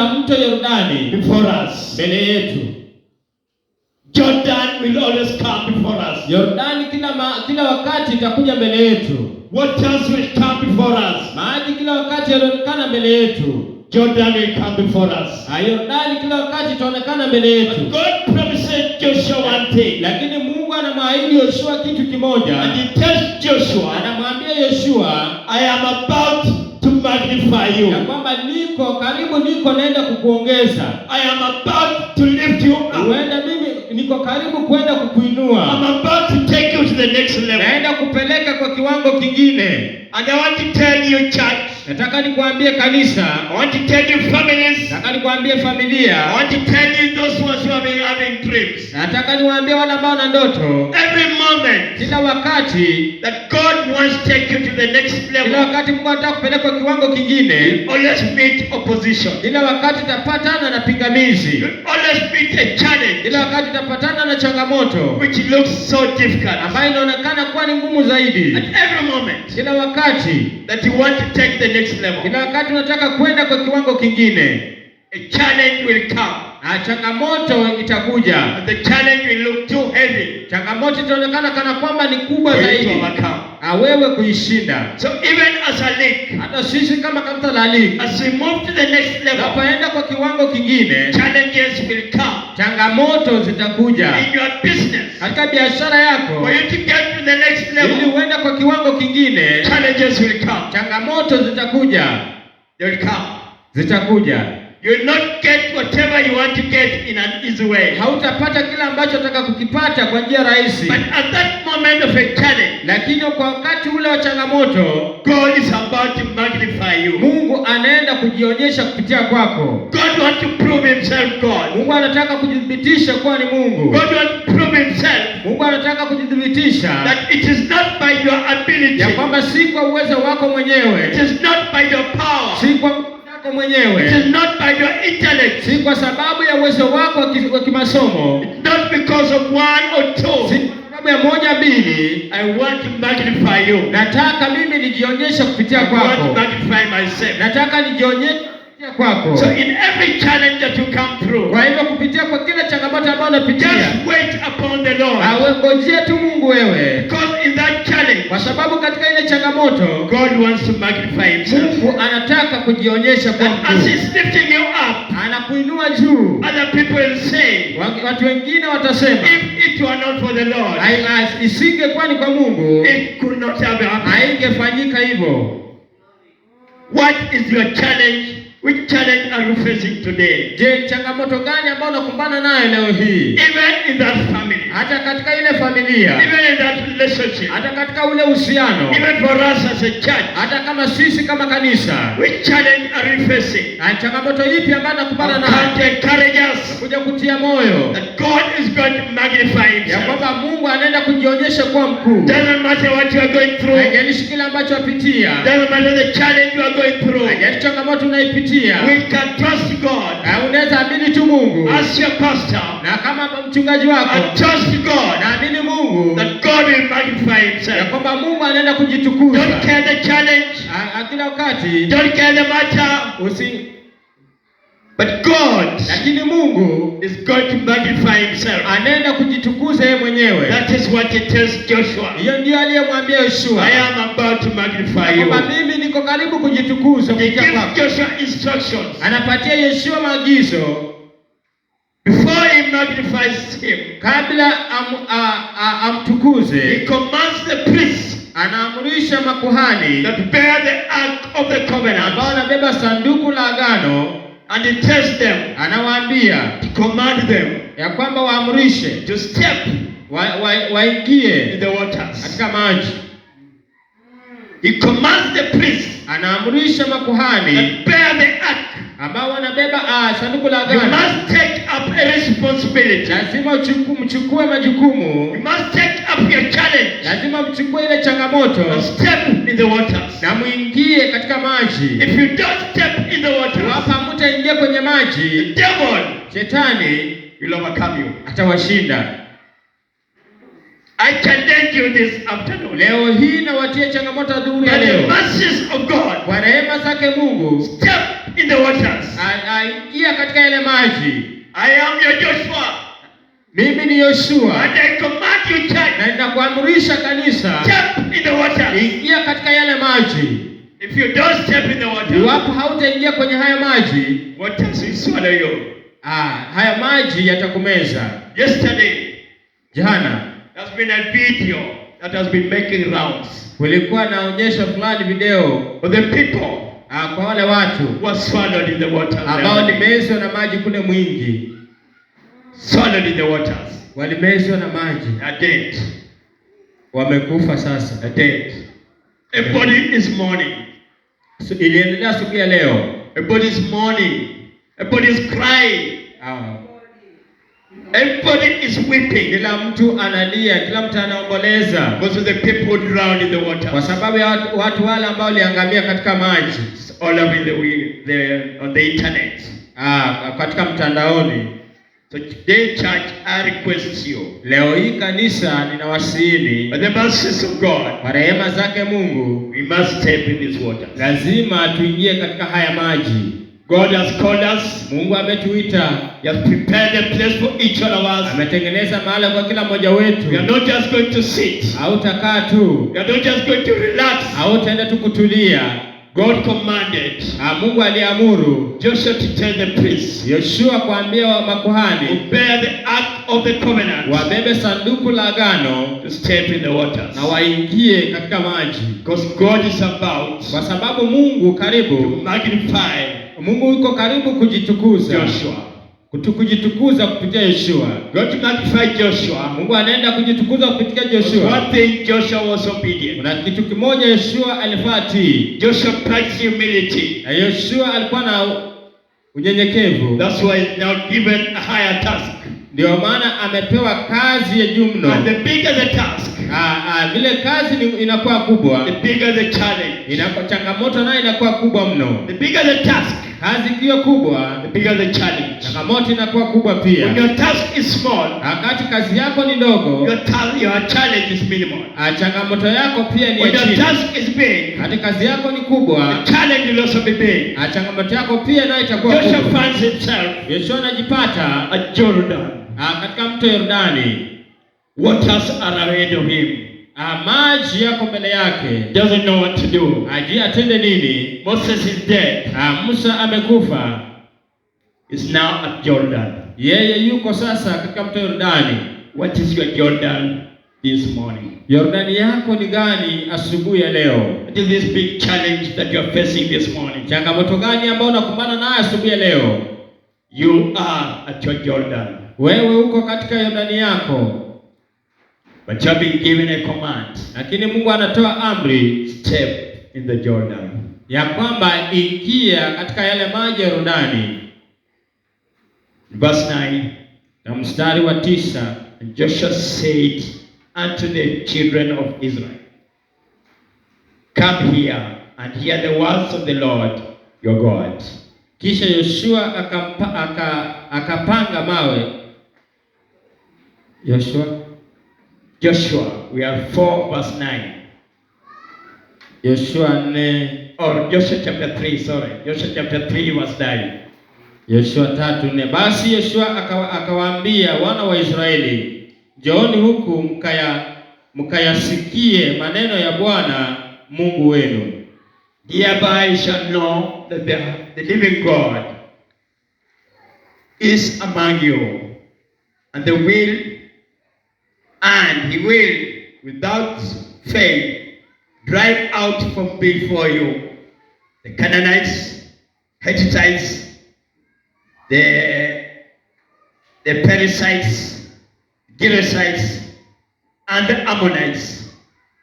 tutapata mto Yordani before us. mbele yetu. Jordan will always come before us. Yordani kila wakati itakuja mbele yetu. Waters will come before us. Maji kila wakati yanaonekana mbele yetu. Jordan will come before us. Yordani kila wakati itaonekana mbele yetu. But God promises Joshua one thing. Lakini Mungu anamwahidi Yoshua kitu kimoja. And he tells Joshua, anamwambia Yoshua, I am about to magnify you. ya kwamba niko naenda kukuongeza. I am about to lift you up. Huenda mimi niko karibu kwenda kukuinua. I'm about to take you to the next level. Naenda kupeleka kwa kiwango kingine. And I want to tell you, church. Nataka nikwambie kanisa. I want to tell you, families. Nataka nikwambie familia. I want to tell you, those ones who have been having dreams. Nataka niwaambie wale ambao wana ndoto. Every moment, kila wakati, that God wants to take you to the next level. Kila wakati Mungu anataka kupeleka kwa kiwango kingine. You always meet opposition. Kila wakati utapatana na pingamizi. You always meet a challenge. Kila wakati utapatana na changamoto. Which looks so difficult. Ambayo inaonekana kuwa ni ngumu zaidi. At every moment. Kila wakati that you want to take the next level. Kila wakati unataka kwenda kwa kiwango kingine. A challenge will come. Changamoto itakuja. And the challenge will look too heavy. Changamoto itaonekana kana kwamba ni kubwa zaidi. Wewe kuishinda. So even as a league, hata sisi kama kanisa la league, as we move to the next level, tunapoenda kwa kiwango kingine, challenges will come. Changamoto zitakuja. In your business, katika biashara yako, for you to get to the next level, ili uende kwa kiwango kingine, challenges will come. Changamoto zitakuja. They will come. Zitakuja. You will not get whatever you want to get in an easy way. Hautapata kila ambacho unataka kukipata kwa njia rahisi. But at that moment of a challenge, lakini kwa wakati ule wa changamoto, God is about to magnify you. Mungu anaenda kujionyesha kupitia kwako. God wants to prove himself God. Mungu anataka kujidhibitisha kuwa ni Mungu. God wants to prove himself. Mungu anataka kujidhibitisha that it is not by your ability. Ya kwamba si kwa uwezo wako mwenyewe. It is not by your power. Si kwa mwenyewe. It is not by your intellect. Si kwa sababu ya uwezo wako wa kimasomo. It's not because of one or two. Si kwa sababu ya moja mbili. I want to magnify you. Nataka mimi nijionyeshe kupitia kwako. I want to magnify myself. Nataka nijionyeshe kupitia kwako. So in every challenge that you come through, kwa hivyo kupitia kwa kila changamoto ambayo unapitia, just wait upon the Lord. Ngojea tu Mungu wewe. Because in that challenge, kwa sababu katika ile changamoto, God wants to magnify himself. Mungu anataka kujionyesha kwa mtu. As he's lifting you up, anakuinua juu. Other people will say, watu wengine watasema, if it were not for the Lord, isingekuwa ni kwa Mungu, it could not have happened. Haingefanyika hivyo. What is your challenge? Which challenge are you facing today? Je, changamoto gani ambayo unakumbana nayo leo hii? Even in that family. Hata katika ile familia. Even in that relationship. Hata katika ule uhusiano. Even for us as a church. Hata kama sisi kama kanisa. Which challenge are you facing? Changamoto ipi ambayo unakumbana nayo? To encourage us. Kuja kutia moyo. That God is going to magnify himself. Ya kwamba Mungu anaenda kujionyesha kuwa mkuu. Doesn't matter what you are going through. Haijalishi kile ambacho unapitia. Doesn't matter the challenge you are going through. Haijalishi changamoto unaipitia. We can trust God. Unaweza amini tu Mungu. As your pastor. Na kama mchungaji wako. And trust God. Na amini Mungu. That God will magnify himself. Ya kwamba Mungu anaenda kujitukuza. Don't care the challenge. Kila wakati. Don't care the matter. But God, lakini Mungu is going to magnify himself. Anaenda kujitukuza yeye mwenyewe. That is what he tells Joshua. Hiyo ndio aliyemwambia Yoshua. I am about to magnify you. Kwamba mimi niko karibu kujitukuza kupitia kwako. He gives Joshua instructions. Anapatia Yoshua maagizo. Before he magnifies him, kabla amtukuze, he commands the priests. Anaamrisha makuhani that bear the ark of the covenant. Ambao wanabeba sanduku la agano. And he tells them, anawaambia, to command them, ya kwamba waamrishe, to step, waingie in the waters, katika maji. He commands the priests, anaamrisha makuhani, that bear the ark, ambao wanabeba sanduku la agano. You must take up a responsibility. Lazima mchukue majukumu. You must take up your challenge. Lazima mchukue ile changamoto. And step in the waters. Na muingie katika maji. If you don't step in the waters, hapa mtaingia kwenye maji, the devil, shetani, will overcome you. Atawashinda. I challenge you this afternoon. Leo hii nawatia changamoto adhuhuri ya leo. By the mercies of God, kwa rehema zake Mungu, step in the waters. Ingia katika yale maji. I am your Joshua. Mimi ni Yoshua. And I command you, church. Na ninakuamrisha kanisa. Jump in the waters. Ingia katika yale maji. If you don't step in the water, iwapo hautaingia kwenye haya maji, waters will swallow you. Haya maji yatakumeza. Yesterday, jana, there's been a video that has been making rounds. Kulikuwa naonyesha fulani video for the people kwa wale watu was swallowed in the water. Ambao limezwa na maji kule mwingi. Swallowed in the waters. Walimezwa na maji. Are dead. Wamekufa sasa. Are dead. A body is mourning. So, iliendelea siku ya leo. A body is mourning. A body is crying. Everybody is weeping. Kila mtu analia, kila mtu anaomboleza. Because of the people drowned in the water. Kwa sababu ya watu wale ambao waliangamia katika maji. All over on the internet. Katika mtandaoni. So today, church, I request you. Leo hii kanisa ninawasihi. By the mercies of God. Kwa rehema zake Mungu. We must step in this water. Lazima tuingie katika haya maji. God has called us. Mungu ametuita. He has prepared a place for each one of us. Ametengeneza mahali kwa kila mmoja wetu. We are not just going to sit. Hautakaa tu. We are not just going to relax. Hautaenda tu kutulia. God commanded. Mungu aliamuru Joshua to tell the priests. Yoshua kuambia makuhani. To bear the ark of the covenant. Wabebe sanduku la agano. To step in the waters. Na waingie katika maji. Because God is about. Kwa sababu Mungu karibu. To magnify. Mungu yuko karibu kujitukuza. Joshua. Kujitukuza kupitia Yoshua. God to magnify Joshua. Mungu anaenda kujitukuza kupitia Joshua. One thing, Joshua was obedient. Kuna kitu kimoja Yoshua alifuati. Joshua practiced humility. Na Yoshua alikuwa na unyenyekevu. That's why he's now given a higher task. Ndio maana amepewa kazi ya juu mno. And the bigger the task. Vile kazi inakuwa kubwa. The bigger the challenge. Inakuwa changamoto nayo inakuwa kubwa mno. The bigger the task. Kazi ikiwa kubwa, the bigger the challenge. Changamoto inakuwa kubwa pia. When your task is small, wakati kazi yako ni ndogo, your challenge is minimal. Changamoto yako pia ni when chini. Your task is big, wakati kazi yako ni kubwa, the challenge will also be big. Changamoto yako pia nayo itakuwa kubwa. Joshua finds himself Yoshua anajipata at Jordan. Katika mto Yordani. Waters are ahead of him. Maji yako mbele yake. Doesn't know what to do. Hajui atende nini. Moses is dead. Musa amekufa. Is now at Jordan. Yeye yuko sasa katika mto Yordani. What is your Jordan this morning? Yordani yako ni gani asubuhi ya leo? What is this big challenge that you are facing this morning? Changamoto gani ambayo unakumbana nayo asubuhi ya leo? You are at your Jordan. Wewe uko katika Yordani yako. But you have been given a command. Lakini Mungu anatoa amri, step in the Jordan. Ya kwamba ingia katika yale maji ya Yordani. Verse 9. Na mstari wa 9. And Joshua said unto the children of Israel, come here and hear the words of the Lord your God. Kisha Yoshua akapanga mawe. Joshua, we are 4 verse 9. Joshua 4, or Joshua chapter 3, sorry. Joshua chapter 3 verse 9. Joshua 3:4. Basi Yoshua akawaambia wana wa Israeli, njooni huku mkayasikie maneno ya Bwana Mungu wenu. Hereby shall know that the living God is among you, and he will without fail drive out from before you the Canaanites, Hittites, the Perizzites, Girgashites, and the Ammonites,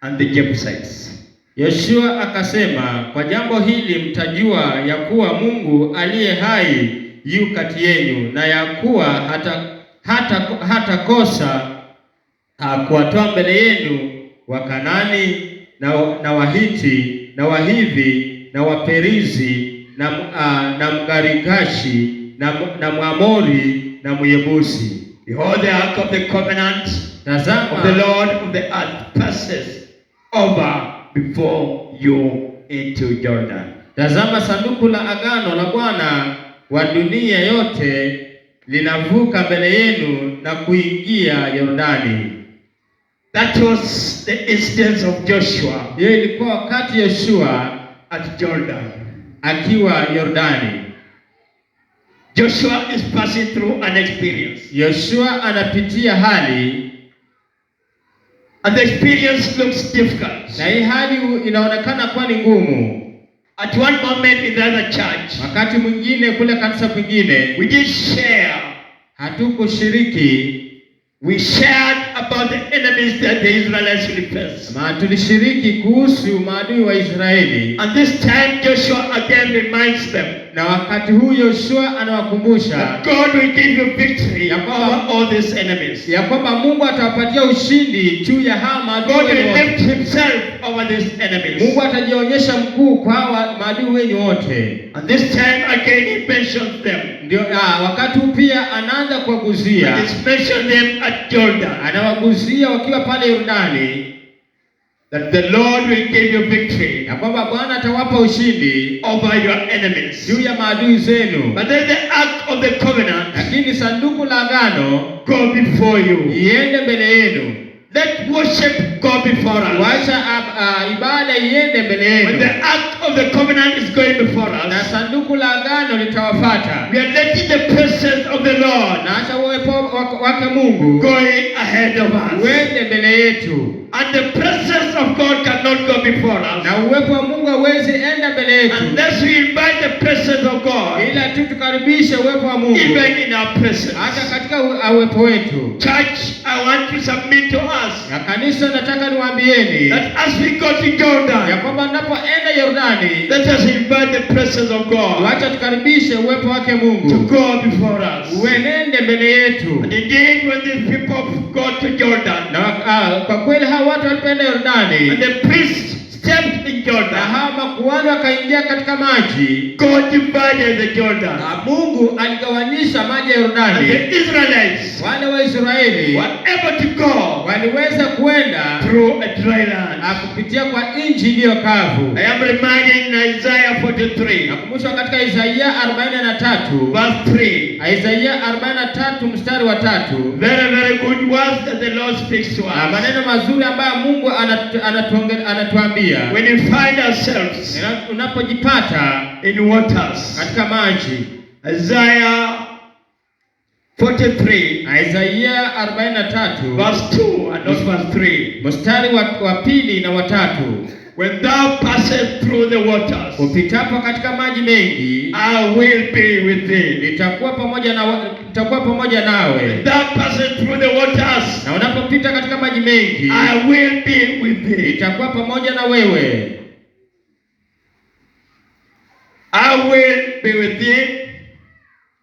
and the Jebusites. Yoshua akasema, kwa jambo hili mtajua ya kuwa Mungu aliye hai yu kati yenu, na ya kuwa hata kosa kuwatoa mbele yenu Wakanani na Wahiti na Wahivi na Waperizi na Mgarigashi na Mwamori na Myebusi. Behold, the ark of the covenant Tazama, of the Lord of the earth passes over before you into Jordan. Tazama, sanduku la agano la Bwana wa dunia yote linavuka mbele yenu na kuingia Yordani. That was the instance of Joshua. Hiyo ilikuwa wakati Yoshua at Jordan. Akiwa Yordani. Joshua is passing through an experience. Yoshua anapitia hali, and the experience looks difficult. Na hii hali inaonekana kuwa ni ngumu. At one moment in the other church, wakati mwingine kule kanisa kwingine, we did share. Hatukushiriki. We shared about the enemies that the Israelites will face. Tulishiriki kuhusu maadui wa Israeli. And this time Joshua again reminds them. Na wakati huu Yoshua anawakumbusha God will give you victory over all these enemies. Ya kwamba Mungu atawapatia ushindi juu ya hawa maadui. God will lift himself over these enemies. Mungu atajionyesha mkuu kwa hawa maadui wenyu wote. And this time again he mentions them. Ndio wakati pia anaanza kuwaguzia. He mentions them at Jordan. Anawaguzia wakiwa pale Yordani. That the Lord will give you victory. Ya kwamba Bwana atawapa ushindi over your enemies. Juu ya maadui zenu. But then the ark of the covenant. Lakini sanduku la agano go before you. Iende mbele yenu. Let worship go before us. Wacha ibada iende mbele yenu. When the ark of the covenant is going before us. Na sanduku la agano litawafuata. We are letting the presence of the Lord. Na acha uwepo wake Mungu going ahead of us. Uende mbele yetu. And the presence of God cannot go before us. Na uwepo wa Mungu hauwezi enda mbele yetu. Unless we invite the presence of God. Ila tu tukaribishe uwepo wa Mungu. Even in our presence. Hata katika uwepo wetu. Church, I want to submit to us. Na kanisa nataka niwaambieni. That as we go to Jordan. Ya kwamba tunapoenda Yordani. Let us invite the presence of God. Wacha tukaribishe uwepo wake Mungu. To go before us. Uenende mbele yetu. And indeed when the people go to Jordan. Na kwa kweli hao watu walipoenda Yordani. And the priest stepped in Jordan. Na hao makuhani wakaingia katika maji. God divided the Jordan. Na Mungu aligawanyisha maji ya Yordani. And the Israelites. Wale wa Israeli. were able to go. Waliweza kuenda. Through a dry land. Kupitia kwa nchi iliyo kavu. I am reminding Isaiah 43. Nakumbushwa katika Isaia 43. Verse 3. Isaia 43 mstari wa 3. Very, very good words that the Lord speaks to us. Maneno mazuri ambayo Mungu anatuambia. When we find ourselves unapojipata in waters, katika maji. Isaiah 43. Isaia 43 verse 2 and not verse 3. Mstari wa pili na wa 3. When thou passest through the waters, upitapo katika maji mengi, I will be with thee. Nitakuwa pamoja nawe. When thou passest through the waters, na unapopita katika maji mengi, I will be with thee. Nitakuwa pamoja na wewe. I will be with thee,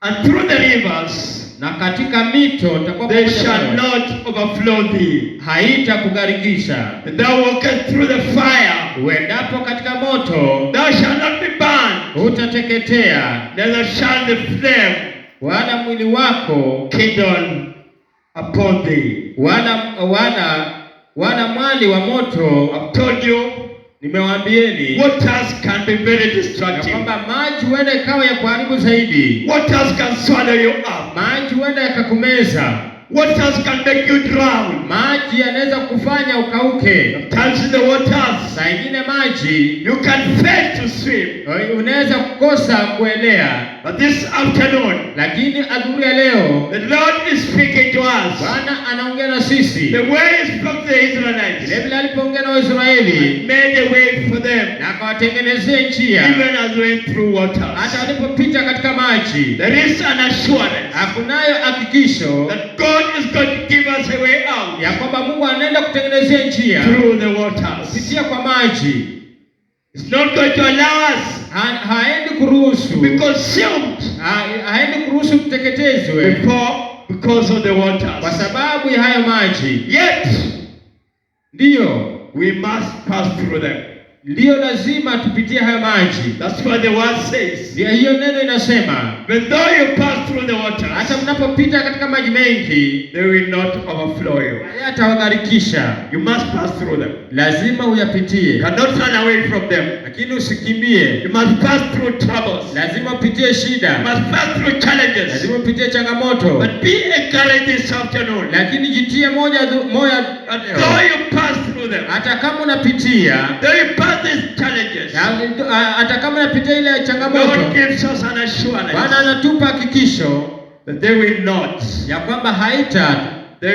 and through the rivers, na katika mito nitakuwa they pamoja shall nawe. not overflow thee. Haitakugarikisha. And thou walkest through the fire, uendapo katika moto, thou shalt not be burned. Hutateketea. Neither shall the flame, wala mwili wako kindle upon thee. Wala mwali wa moto. I've told you, nimewaambieni, waters can be very destructive. kwamba maji huenda ikawa ya kuharibu zaidi. Waters can swallow you up. Maji huenda yakakumeza. Waters can make you drown. Maji yanaweza kufanya ukauke. Sometimes in the waters, saa ingine maji, you can fail to swim. Unaweza kukosa kuelea. But this afternoon, lakini adhuhuri ya leo, the Lord is speaking to us. Bwana anaongea na sisi. The way He spoke to the Israelites, vile alipoongea na Waisraeli, made a way for them, na akawatengenezea njia, even as they went through waters. Hata walipopita katika maji, there is an assurance, hakunayo hakikisho, that God is going to give us a way out, ya kwamba Mungu anaenda kutengenezea njia through the waters, kupitia kwa maji. It's not going to allow us, haendi kuruhusu, be consumed, haendi kuruhusu tuteketezwe, because of the waters, kwa sababu ya hayo maji. Yet, ndiyo, we must pass through them. Ndiyo lazima tupitie hayo maji. That's what the word says. Hiyo neno inasema, but though you pass through the waters, hata mnapopita katika maji mengi, they will not overflow you. Hayatawagharikisha. You must pass through them. Lazima uyapitie. You cannot run away from them. Lakini usikimbie. You must pass through troubles. Lazima upitie shida. You must pass through challenges. Lazima upitie changamoto. But be encouraged this afternoon. Lakini jitie moja. Though you pass through them, hata kama unapitia, though you pass these challenges, hata kama unapitia ile changamoto, God gives us an assurance. Bwana anatupa hakikisho that they will not, ya kwamba haitatugarikisha. They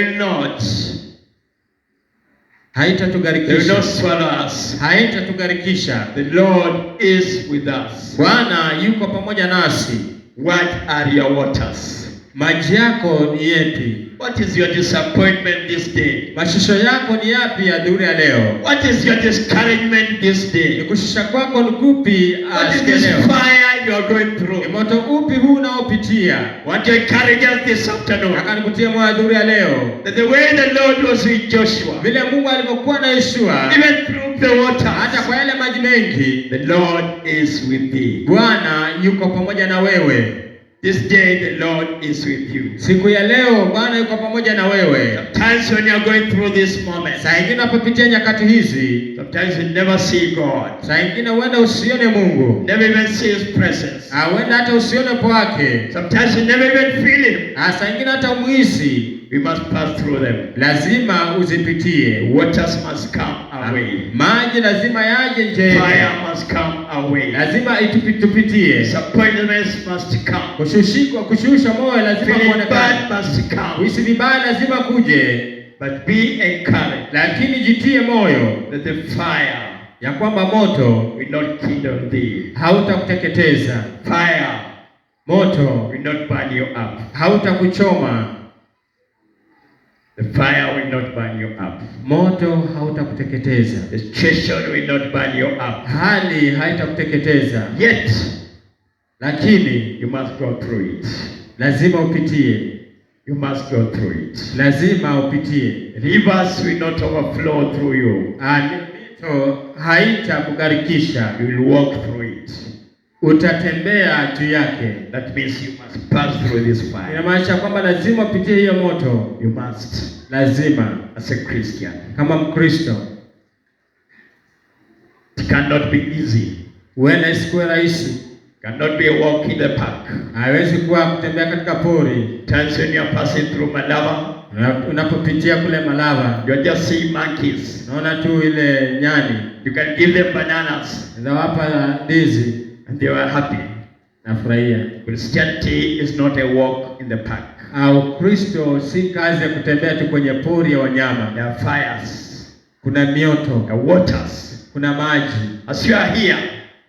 will not swallow us. Haitatugarikisha. The Lord is with us. Bwana yuko pamoja nasi. What are your waters? Maji yako ni yepi? What is your disappointment this day? Mashusho yako ni yapi ya dhuhuri ya leo? What is your discouragement this day? Ni kushusha kwako ni kupi? What is this fire you are going through? Ni moto upi huu unaopitia? Want to encourage us this afternoon. Nataka nikutie moyo dhuhuri ya leo. That the way the Lord was with Joshua, vile Mungu alivyokuwa na Yoshua, even through the water, hata kwa yale maji mengi, the Lord is with thee. Bwana yuko pamoja na wewe. This day the Lord is with you. Siku ya leo Bwana yuko pamoja na wewe. Sometimes when you are going through this moment, saa ingine unapopitia nyakati hizi, sometimes you never see God. Saa ingine huenda usione Mungu. Never even see his presence. Huenda hata usione uwepo wake. Sometimes you never even feel him. Saa ingine hata umuhisi. We must pass through them. Lazima uzipitie. Waters must come our way. Maji lazima yaje nje. Fire must come our way. Lazima tupitie. Disappointments must come. Kushusha moyo lazima kuonekane. Bad must come. Kuhisi vibaya lazima kuje. But be encouraged. Lakini jitie moyo. That the fire, ya kwamba moto will not kindle thee. Hautakuteketeza. Fire, moto will not burn you up. Hautakuchoma. The fire will not burn you up. Moto hautakuteketeza. The situation will not burn you up. Hali haitakuteketeza. Yet, lakini you must go through it. Lazima upitie. You must go through it. Lazima upitie. Rivers will not overflow through you. Mito haitakugarikisha. You will walk through it. Utatembea juu yake. That means you must pass through this fire. Inamaanisha kwamba lazima upitie hiyo moto. You must. Lazima. As a Christian. Kama Mkristo. It cannot be easy. Huenda isikuwe rahisi. Cannot be a walk in the park. Haiwezi kuwa kutembea katika pori. Times when you are passing through Malava, unapopitia kule Malava, you are just seeing monkeys. Naona tu ile nyani. You can give them bananas. Zawapa ndizi. And they were happy. Nafurahia. Christianity is not a walk in the park. Kristo si kazi ya kutembea tu kwenye pori ya wanyama. There are fires. Kuna mioto. There are waters. Kuna maji. As you are here,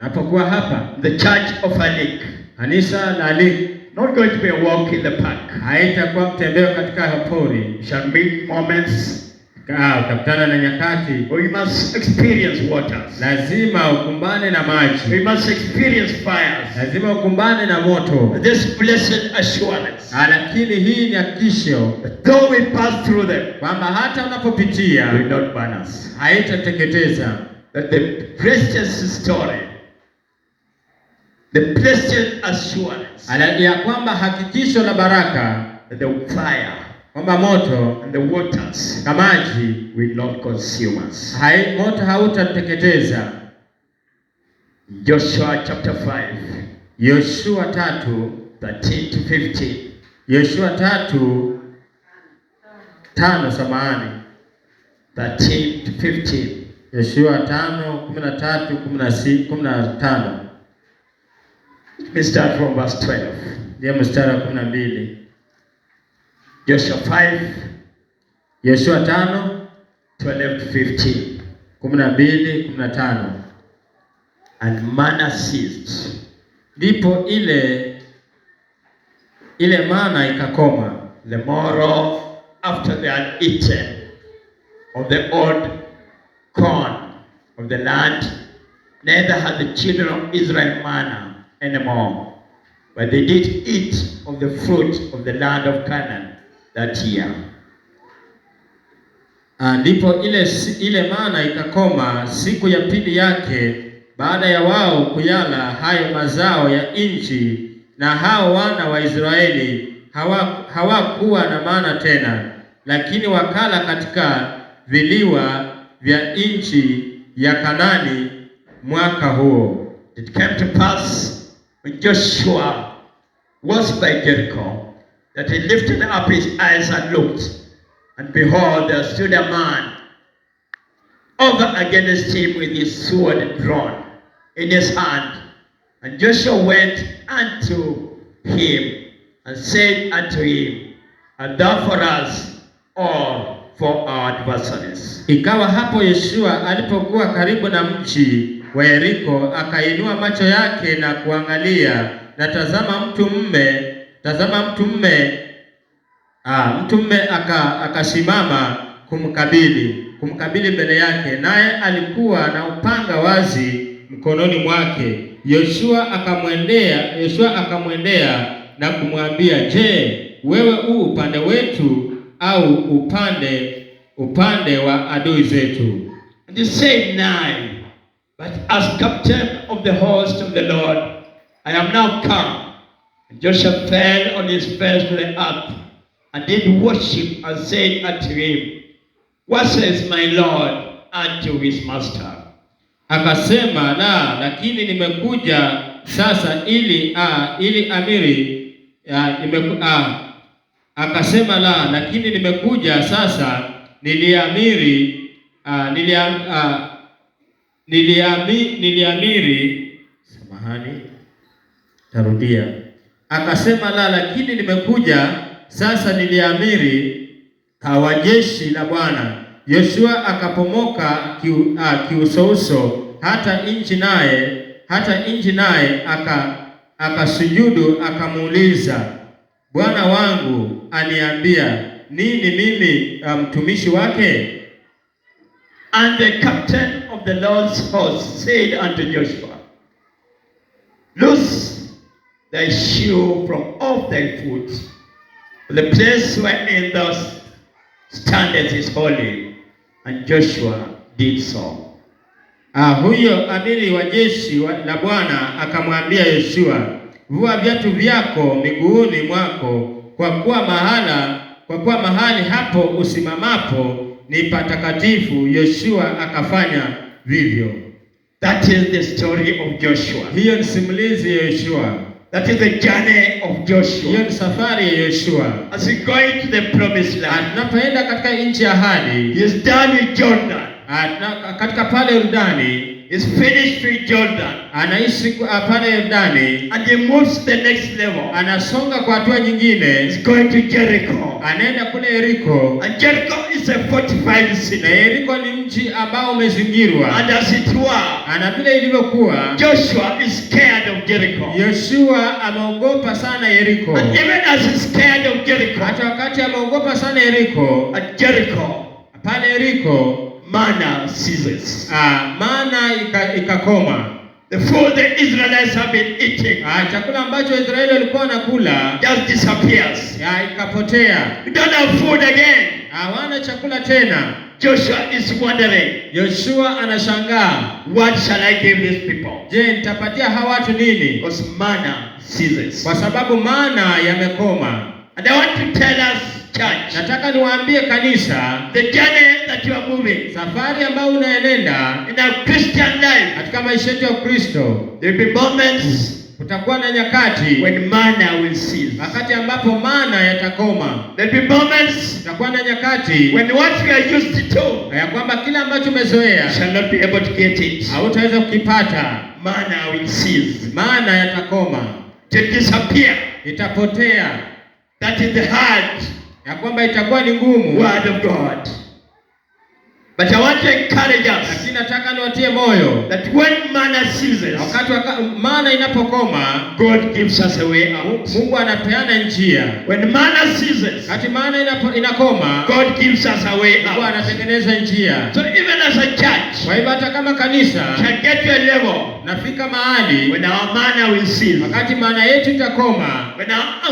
napokuwa hapa, the church of Alik, kanisa la Alik, not going to be a walk in the park. Haitakuwa mtembeo katika pori. You shall meet moments. Utakutana na nyakati. We must experience waters. Lazima ukumbane na maji. We must experience fires. Lazima ukumbane na moto. This blessed assurance. Lakini hii ni hakikisho. Though we pass through them, kwamba hata unapopitia, will not burn us. Haitateketeza. That the precious story, the blessed assurance, ya kwamba hakikisho la baraka, that the fire, kwamba moto and the waters, maji, will not consume us. Moto hautateketeza. Joshua chapter 5. Yoshua 3:13 to 15. Yoshua 3:5 samahani. 13 to 15. Yoshua 5:13-15. We start from verse 12. Ndio mstari wa 12. Joshua 5. Yoshua 5:12 to 15. 12-15. And manna ceased. Ndipo ile mana ikakoma. The morrow after they had eaten of the old corn of the land, neither had the children of Israel manna anymore, but they did eat of the fruit of the land of Canaan that year. Ndipo ile mana ikakoma siku ya pili yake baada ya wao kuyala hayo mazao ya nchi, na hao wana wa Israeli hawakuwa na maana tena, lakini wakala katika viliwa vya nchi ya Kanani mwaka huo. It came to pass when Joshua was by Jericho that he lifted up his eyes and looked, and behold, there stood a man over against him with his sword drawn in his hand. And Joshua went unto him and said unto him, Art thou for us or for our adversaries? Ikawa hapo Yoshua alipokuwa karibu na mji wa Yeriko, akainua macho yake na kuangalia, na tazama mtu mme akasimama kumkabili mbele yake, naye alikuwa na upanga wazi mkononi mwake. Yoshua akamwendea na kumwambia, je, wewe upande wetu au upande wa adui zetu? And he said, Nay, but as captain of the host of the Lord, I am now come. And Joshua fell on his face to the earth, and did worship, and said unto him, What says my Lord unto his master? Akasema, lakini nimekuja sasa ili amiri akasema, lakini nimekuja sasa Akasema, lakini nimekuja sasa niliamiri wa jeshi la Bwana. Yoshua akapomoka kiusouso hata nchi naye akasujudu, akamuuliza, Bwana wangu aniambia nini mimi mtumishi wake? And the captain of the Lord's host said unto Joshua, Loose thy shoe from off thy foot, for the place wherein thou standest is holy. And Joshua did so. Huyo amiri wa jeshi la Bwana akamwambia Yoshua, vua viatu vyako miguuni mwako, kwa kuwa mahali hapo usimamapo ni patakatifu. Yoshua akafanya vivyo. That is the story of Joshua. Hiyo ni simulizi ya Yoshua. That is the journey of Joshua. Hiyo ni safari ya Yoshua. As he going to the promised land. Anapoenda katika nchi ya ahadi. He is done with Jordan. Katika pale Yordani. Is finished with Jordan. Anaishi pale Yordani. And he moves to the next level. Anasonga kwa hatua nyingine. He's going to Jericho. Anaenda kule Yeriko. And Jericho is a fortified city. Na Yeriko ni mji ambao umezingirwa. And as it were, ana vile ilivyokuwa, Joshua is scared of Jericho. Yoshua ameogopa sana Yeriko. And even as he's scared of Jericho, hata wakati ameogopa sana Yeriko, at Jericho, pale Yeriko, manna ceases. Manna ikakoma. The food the Israelites have been eating, chakula ambacho Israeli walikuwa wanakula, just disappears. Ikapotea. We don't have food again. Hawana chakula tena. Joshua is wondering. Yoshua anashangaa, what shall I give these people? Je, nitapatia hawa watu nini? Because manna ceases. Kwa sababu manna yamekoma. And I want to tell us, church, nataka niwaambie kanisa, the journey that you are moving, safari ambayo unaenenda in our Christian life, katika maisha yetu ya Kristo, there will be moments, kutakuwa na nyakati when manna will cease. Wakati ambapo manna yatakoma. There will be moments, kutakuwa na nyakati, when what you are used to, ya kwamba kila ambacho umezoea, shall not be able to get it. Hautaweza kukipata. Manna will cease. Manna yatakoma. To disappear. Itapotea. That is the hard, ya kwamba itakuwa ni ngumu, word of God. But I want to encourage us, lakini nataka niwatie moyo, that when manna ceases, wakati manna inapokoma, God gives us a way out. Mungu anapeana njia. When manna ceases, wakati manna inakoma, God gives us a way out. Mungu anatengeneza njia. So even as a church, kwa hivyo hata kama kanisa, can get to a level, nafika mahali, when our manna will cease, wakati manna yetu itakoma, when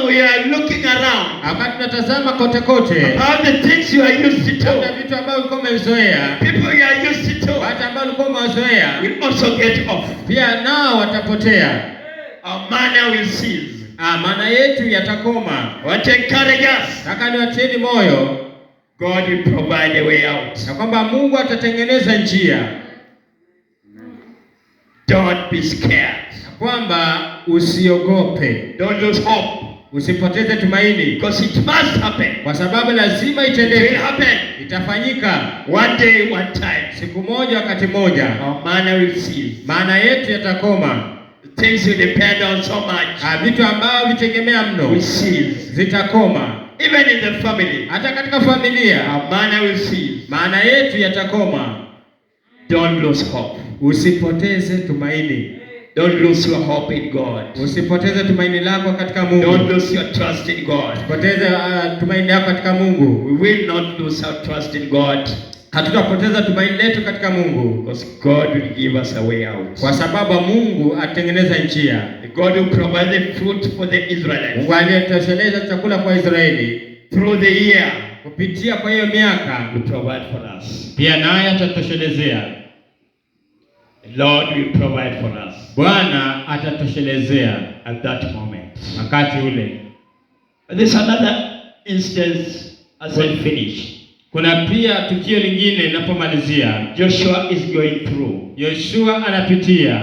we are looking around, wakati tunatazama kote kote, about the things you are used to, na vitu ambavyo ulikuwa umezoea, people you are used to, watu ambao ulikuwa umezoea, will also get off. Pia nao watapotea. Our manna will cease. maana yetu yatakoma. I want to encourage us. Nataka niwatieni moyo, God will provide a way out. na kwamba Mungu atatengeneza njia. Don't be scared. Na kwamba usiogope. Don't lose hope. Usipoteze tumaini. Because it must happen. Kwa sababu lazima It itendeke. will happen. Itafanyika. One day, one time. Siku moja, wakati moja. Our manna will cease. Maana yetu yatakoma. Things will depend on so much. Vitu ambavyo vitegemea mno Will cease. zitakoma. Even in the family. Hata katika familia. Our manna will cease. Maana yetu yatakoma. Don't lose hope. Usipoteze tumaini. Don't lose your hope in God. Usipoteze tumaini lako katika Mungu. Don't lose your trust in God. Usipoteze tumaini lako katika Mungu. We will not lose our trust in God. Hatutapoteza tumaini letu katika Mungu. Because God will give us a way out. Kwa sababu Mungu atengeneza njia. God will provide the fruit for the Israelites. Mungu aliyetosheleza chakula kwa Israeli Through the year. kupitia kwa hiyo miaka, Will provide for us. pia naye atatoshelezea. The Lord will provide for us. Bwana atatoshelezea At that moment. wakati ule. There's another instance as I finish. Kuna pia tukio lingine linapomalizia. Joshua is going through. Yoshua anapitia.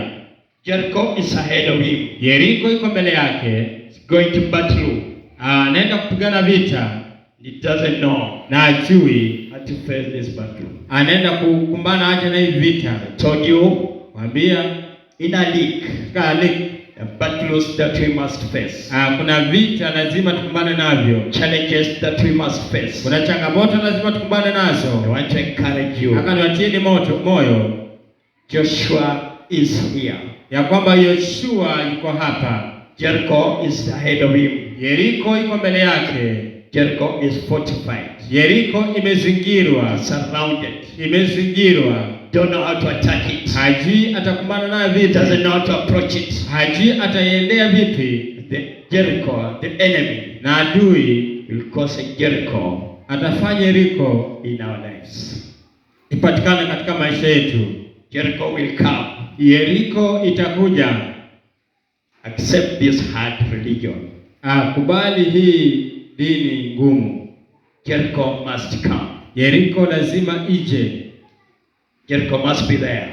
Jericho is ahead of him. Yeriko iko mbele yake. He's going to battle. Anaenda kupigana vita. He doesn't know Na ajui how to face this battle. anaenda kukumbana aje na hii vita. I told you, Mwambia in a league, the battles that we must face. kuna vita lazima tukumbane navyo. Challenges that we must face. Kuna changamoto lazima tukumbane I nazo. want to encourage you. Nataka niwatieni moyo Joshua is here. ya kwamba Yoshua yuko hapa. Jericho is ahead of him. Yeriko iko mbele yake. Jericho is fortified. Yeriko imezingirwa. Surrounded. Imezingirwa. Don't know how to attack it. Hajui atakumbana nayo vipi. Doesn't know how to approach it. Hajui ataiendea vipi. The Jericho, the enemy, Na adui will cause a Jericho atafanya Yeriko in our lives. ipatikane katika maisha yetu. Jericho will come. Yeriko itakuja. Accept this hard religion. Kubali hii dini ngumu. Jericho must come. Yeriko lazima ije. Jericho must be there.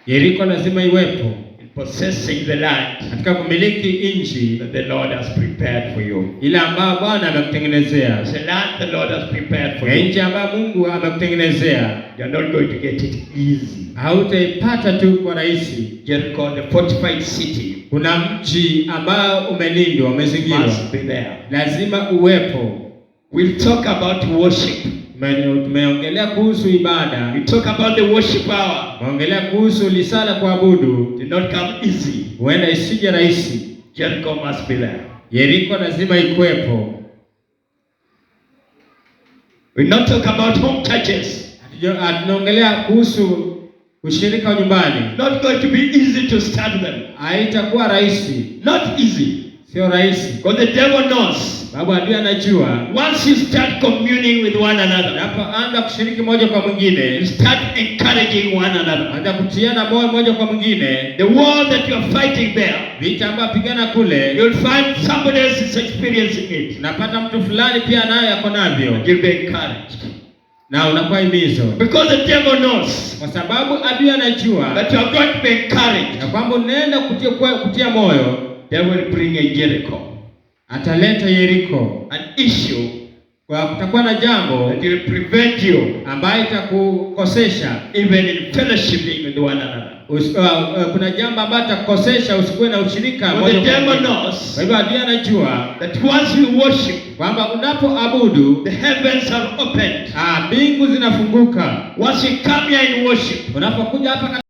Yeriko lazima iwepo. In possessing the land Katika kumiliki nchi that the Lord has prepared for you. ile ambayo Bwana amekutengenezea. It's a land the Lord has prepared for you. Nchi ambayo Mungu amekutengenezea. You're not going to get it easy. Hautaipata tu kwa rahisi. Jericho, the fortified city, Kuna mji ambao umelindwa, umezingirwa. must be there. Lazima uwepo. We'll talk about worship. Tumeongelea kuhusu ibada. We talk about the worship hour. Tumeongelea kuhusu lisala kuabudu. Did not come easy. Huenda isije rahisi. Jericho must be there. Yeriko lazima ikuwepo. We not talk about home churches. Tunaongelea kuhusu ushirika wa nyumbani. Not going to be easy to start them. Haitakuwa rahisi. Not easy. Sio rahisi. Because the devil knows. Babu adui anajua. Once you start communing with one another, Unapoanza kushiriki moja kwa mwingine, you start encouraging one another. anza kutiana moyo moja kwa mwingine. The war that you are fighting there, Vita ambayo pigana kule, you'll find somebody else is experiencing it. unapata mtu fulani pia nayo yako navyo. You'll be encouraged. Na unakuwa himizo. Because the devil knows Kwa sababu adui anajua that you are going to be encouraged. na kwamba unaenda kutia moyo, They will bring a Jericho. ataleta Yeriko. An issue Kwa kutakuwa na jambo that will prevent you ambayo itakukosesha. even in fellowshipping with one another. Kuna jambo ambalo itakukosesha usikuwe na ushirika So moja the kwa devil mwingine. knows Kwa hivyo adui anajua that once you worship, kwamba unapoabudu the heavens are opened. mbingu zinafunguka. Once you come here in worship, Unapokuja hapa